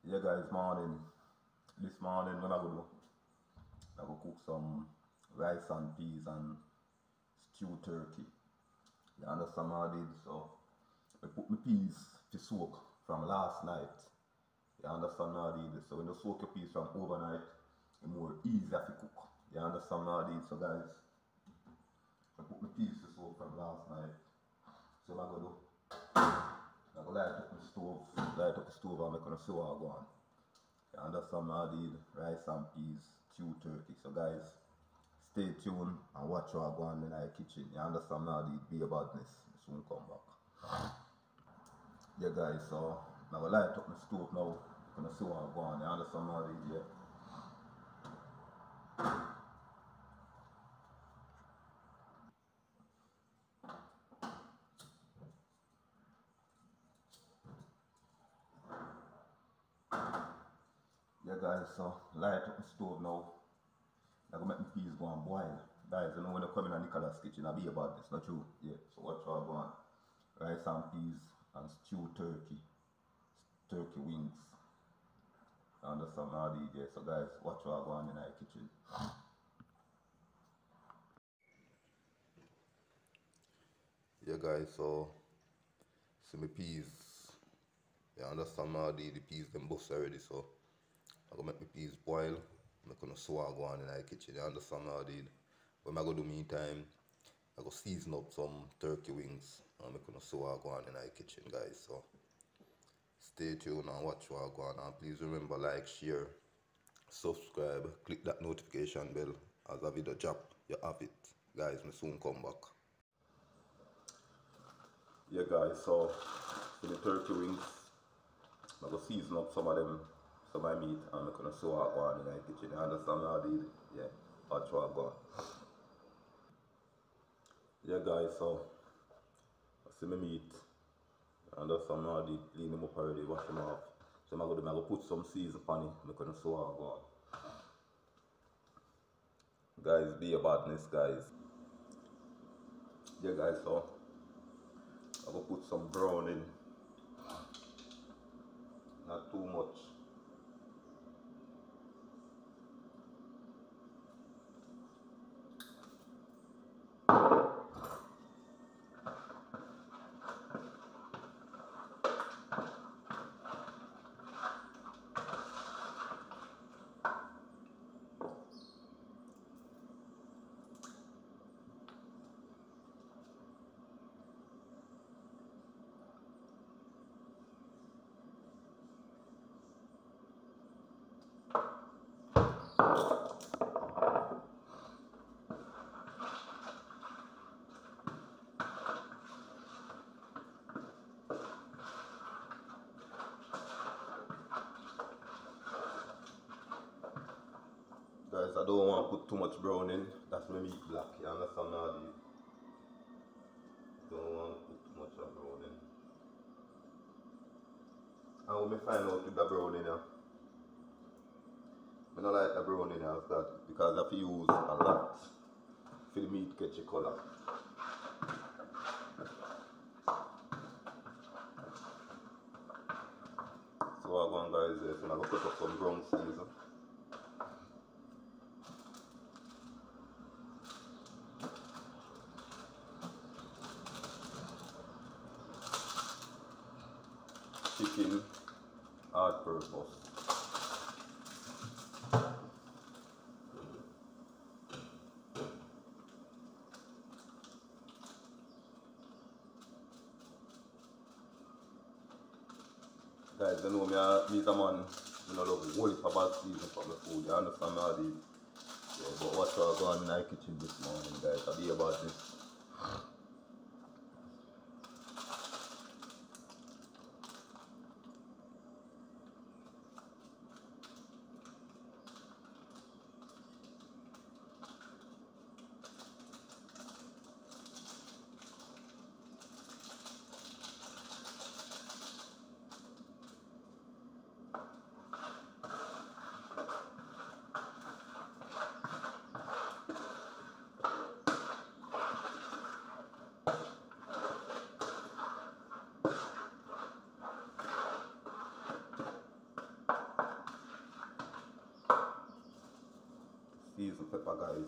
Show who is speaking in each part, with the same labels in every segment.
Speaker 1: Yeah guys, morning. This morning when I go cook some rice and peas and stewed turkey. You understand what I did? So I put my peas to soak from last night. You understand what I did? So when you soak your peas from overnight, it's more easier to cook. You understand what I did? So guys, I put my peas to soak from last night. So what I go do? I go light up the stove and I'm gonna see what I go on. You understand what I did? Rice and peas, stewed turkey. So guys, stay tuned and watch what I go on in the kitchen. You understand what I did? Be a badness. I soon come back. Yeah guys, so I'm gonna light up my stove now. I'm gonna see what I go on. You understand what I did? Yeah. Yeah guys, so light up my stove now. I'm gonna make my peas go and boil. Guys, you know when you come in a Nicholas kitchen, I'll be about this, not true? Yeah, so watch what I go on. Rice and peas and stewed turkey. Turkey wings. You understand how I did? Yeah, so guys, watch what I go on in the kitchen. Yeah guys, so see my peas. You understand how I did? The peas them bust already, so I'm gonna make my peas boil. I'm gonna swag go on in the kitchen. You understand how I did? What I'm gonna do meantime, I go season up some turkey wings. I'm gonna swag go on in the kitchen, guys. So stay tuned and watch what I go on. And please remember, like, share, subscribe, click that notification bell. As a video drop, you have it. Guys, me soon come back. Yeah guys, so for the turkey wings, I'm gonna season up some of them, some of my meat, and I'm gonna show what I go on in the kitchen. You understand how I did? Yeah, watch what I go on. Yeah guys, so I see my meat. You understand how I did? Clean them up already, wash them off. So I'm gonna put some season on it. I'm gonna show what I go on. Guys, be a badness, guys. Yeah guys, so I'm gonna put some brown in. Not too much. Guys, I don't want to put too much brown in. That's my meat black. You understand how I did? Don't want to put too much of brown in. And when me find out with the brown in here, I don't like the brown in here because I have to use a lot for the meat catch a colour. So what I'm going to do is I'm going to put up some brown season. Chicken, hard purpose. Guys, you know me as a man, I love whole heap of bad season for my food. You understand how I did? Yeah, but watch what I go on in the kitchen this morning, guys. I'll be about this. seasoned pepper, guys.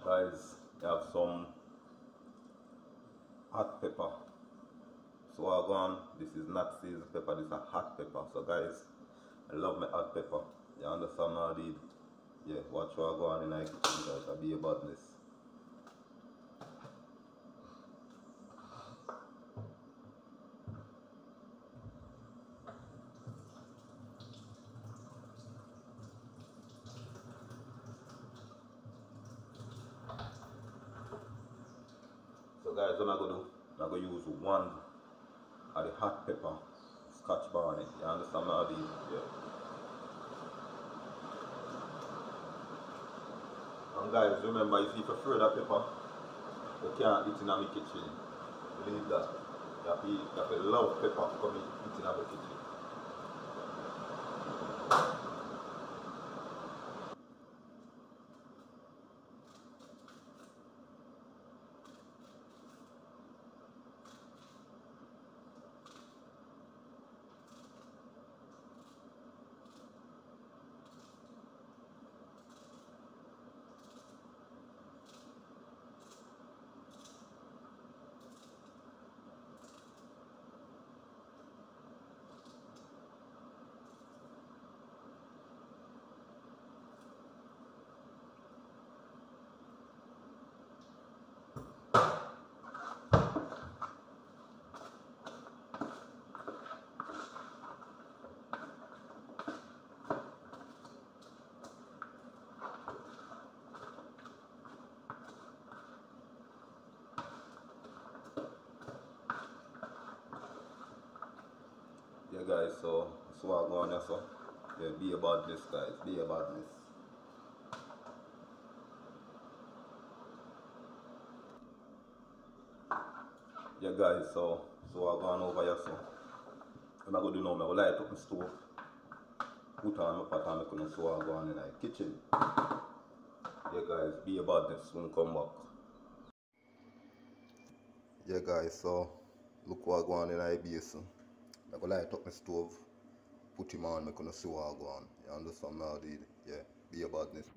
Speaker 1: Guys, you have some hot pepper. So I go on, this is not seasoned pepper, this is a hot pepper. So guys, I love my hot pepper. You understand how I did? Yeah, watch what I go on in the kitchen, guys. I'll be a badness. So guys, what I'm gonna do, I'm gonna use one of the hot pepper, scotch bonnet. You understand how I did? Yeah. And guys, remember, if you prefer that pepper, you can't eat in my kitchen. Believe that. You have to love pepper to come eat in our kitchen. Yeah guys, so that's what I go on there, so yeah, be about this guys, be about this. Yeah guys, so I go on over here, so what I'm gonna do now, I'm gonna light up my stove, put on my pot and I'm gonna so I go on in the kitchen. Yeah guys, be about this when we come back. Yeah guys, so look what I go on in the base. I'm gonna light up my stove, put him on, I'm gonna see what I go on. You understand how I did? Yeah, be about this.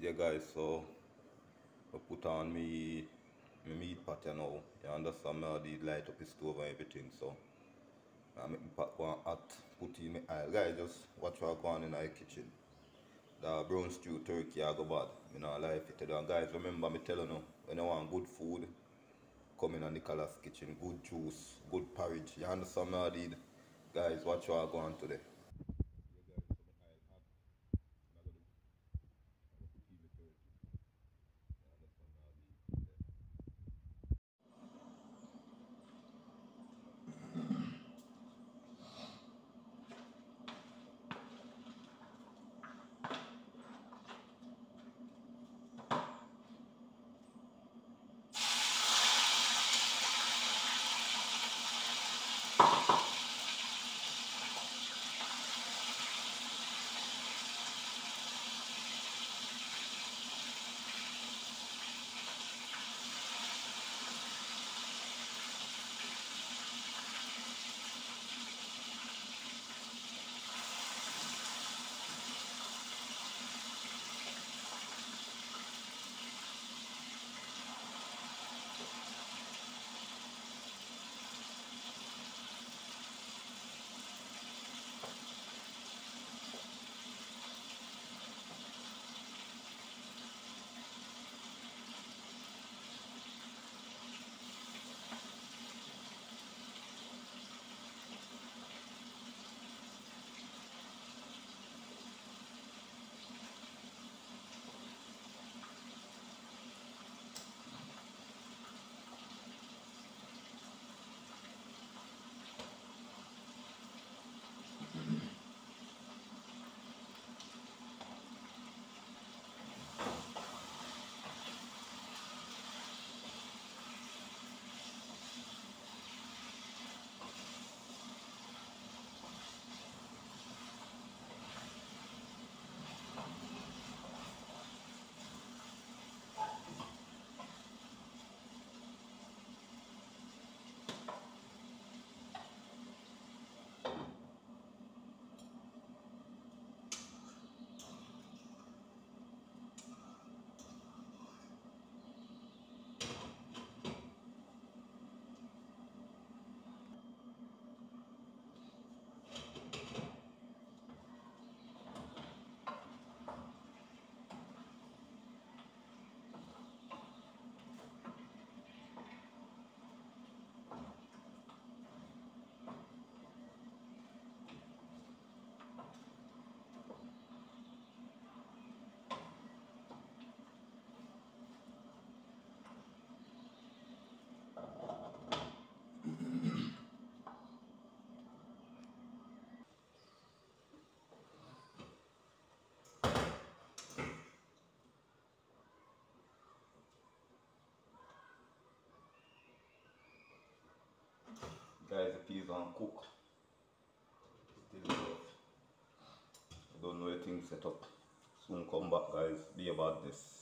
Speaker 1: Yeah guys, so I put on my meat pot you now. You understand how I light up the stove and everything, so I make my pot go hot, put in my oil. Guys, just watch what go on in the kitchen. The brown stew turkey I go bad. You know, I like it. And guys, remember me telling you, when you want good food, coming on Nicholas kitchen. Good juice, good porridge. You understand me, I did? Guys, what you are going today? Guys, the peas on cook. Still love. I don't know the thing set up. Soon come back, guys. Be about this.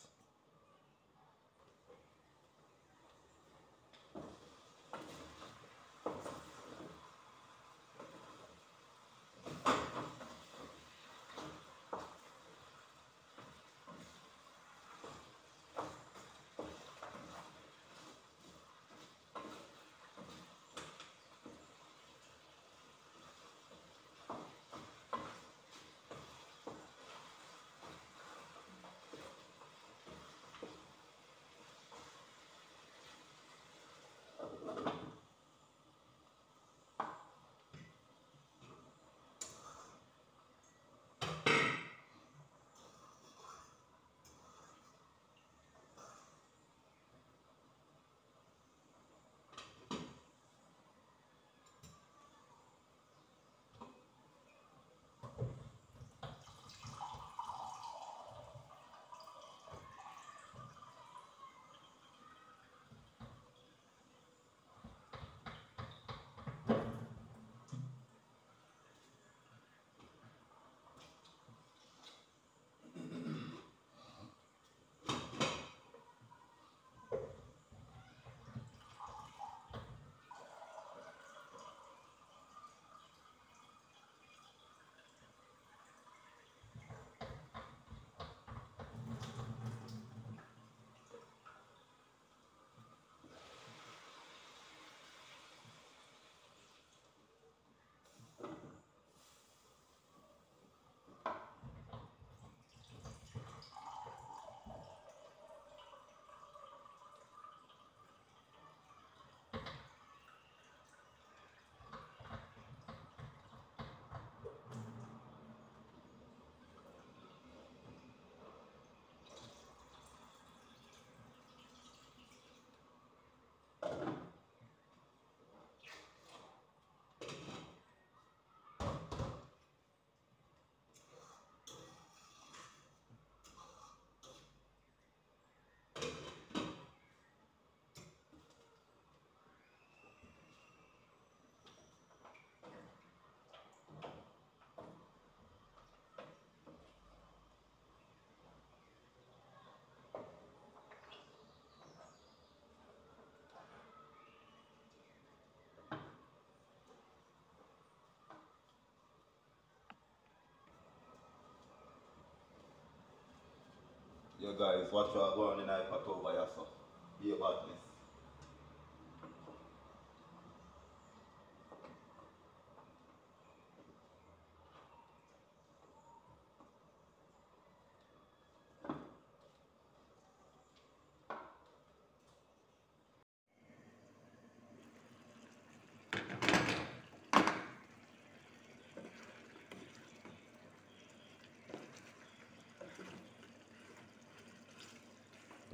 Speaker 1: Yeah guys, watch what go on in the pot over here so. Be a badness.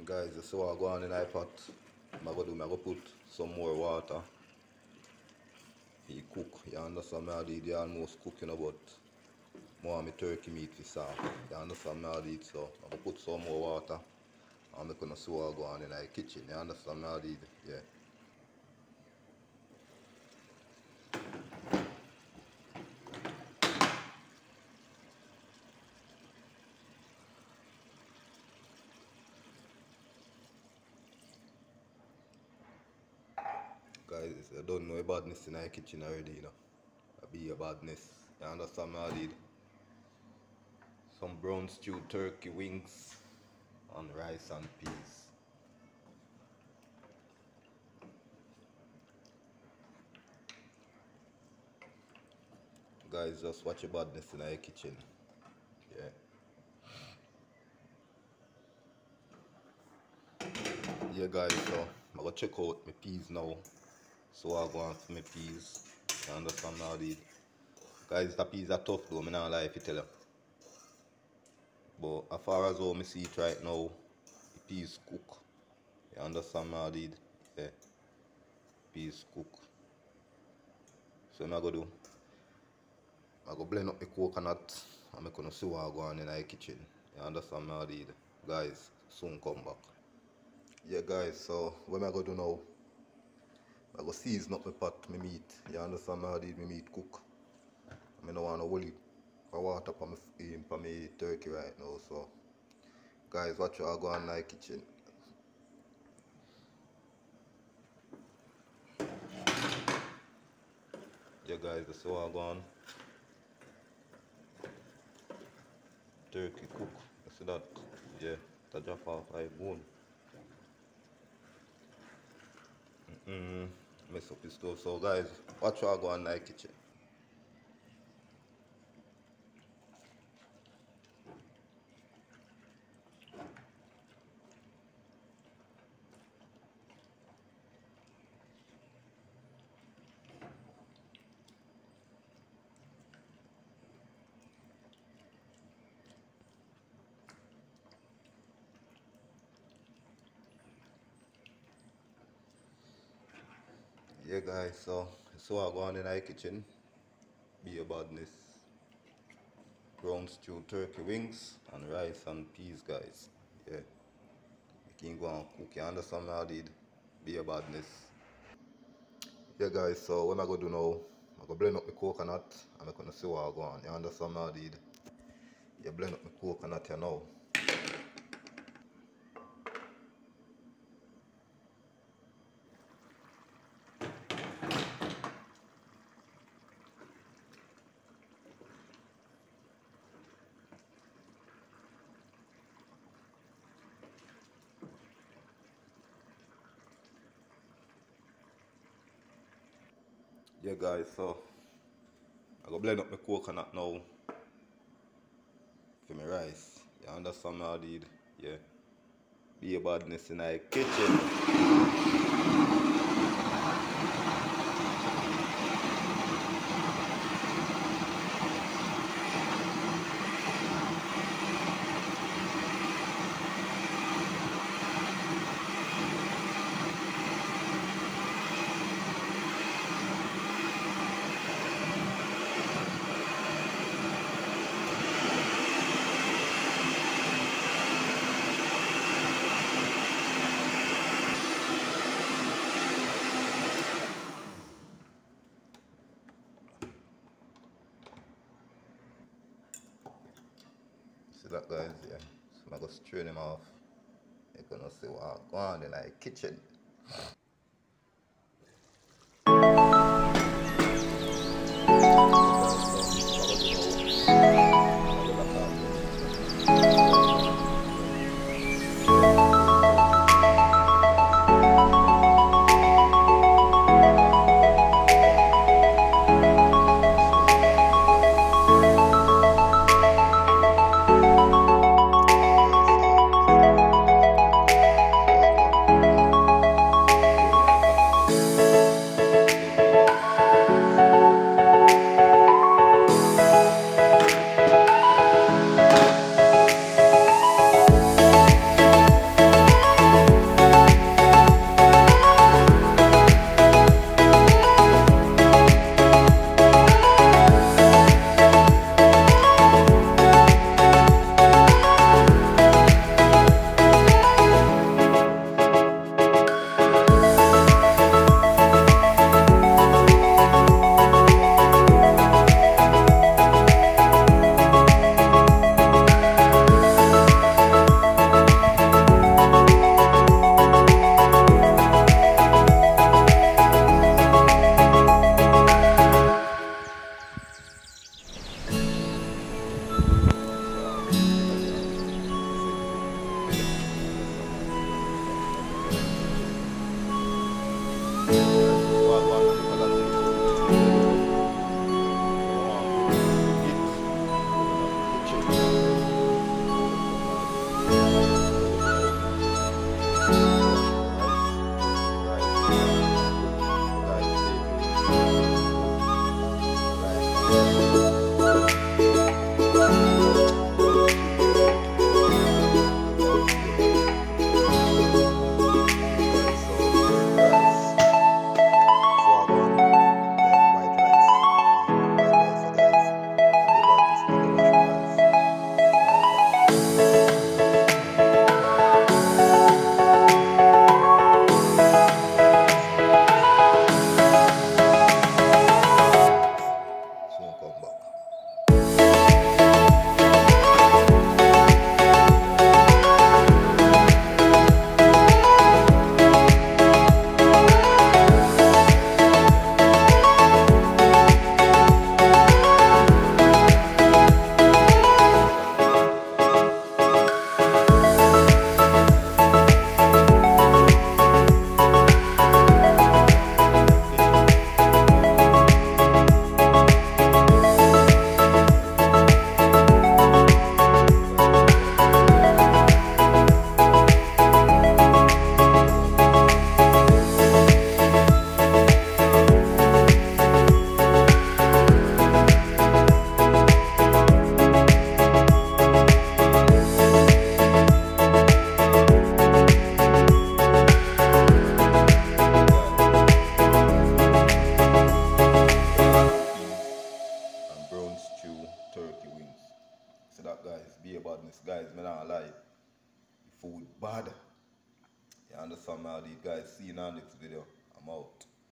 Speaker 1: Guys, you see what go on in the pot. I'm going to put some more water. He cook. You understand me? I did almost cooking about more of my turkey meat for soft. You understand me? I did so. I'm going to put some more water. I'm going to see what go on in the kitchen. You understand me? I did. Yeah. Guys, I don't know a badness in the kitchen already, you know. I be a badness. You understand me? I did. Some brown stewed turkey wings and rice and peas. Guys, just watch your badness in the kitchen. Yeah. Yeah guys, so I'm gonna check out my peas now. So I go on for my peas. You understand now dude? Guys, the peas are tough though, I'm not lie if you tell you. But as far as how I see it right now, the peas cook. You understand now dude? Yeah. Peas cook. So what I'm gonna do, I'm gonna blend up the coconut and I'm gonna see what I go on in the kitchen. You understand now dude? Guys, soon come back. Yeah guys, so what am I gonna do now? I go season up my pot, my meat. You understand me? How did my meat cook? I don't want to hold it for water for my turkey right now. So, guys, watch what I go on in the kitchen. Yeah, guys, that's how I go on. Turkey cook. You see that? Yeah, that drop off like bone. Mess up the stove. So, guys, watch what I go on in the kitchen. Yeah, guys, so I go on in the kitchen. Be a badness. Brown stewed turkey wings and rice and peas, guys. Yeah. You can go and cook. You understand what I did? Be a badness. Yeah, guys, so what I'm going to do now, I'm going to blend up my coconut and I'm going to see what I go on. You understand what I did? You blend up my coconut here now. Yeah, guys, so I'm going to blend up my coconut now for my rice. You understand what I did? Yeah. Be a badness in the kitchen. See that, guys? Yeah. So I'm going to strain them off. You're going to see what I go on in the kitchen. that, guys. Be a badness, guys. Me not lie. The food bad. You understand me? All these guys. See you in our next video. I'm out.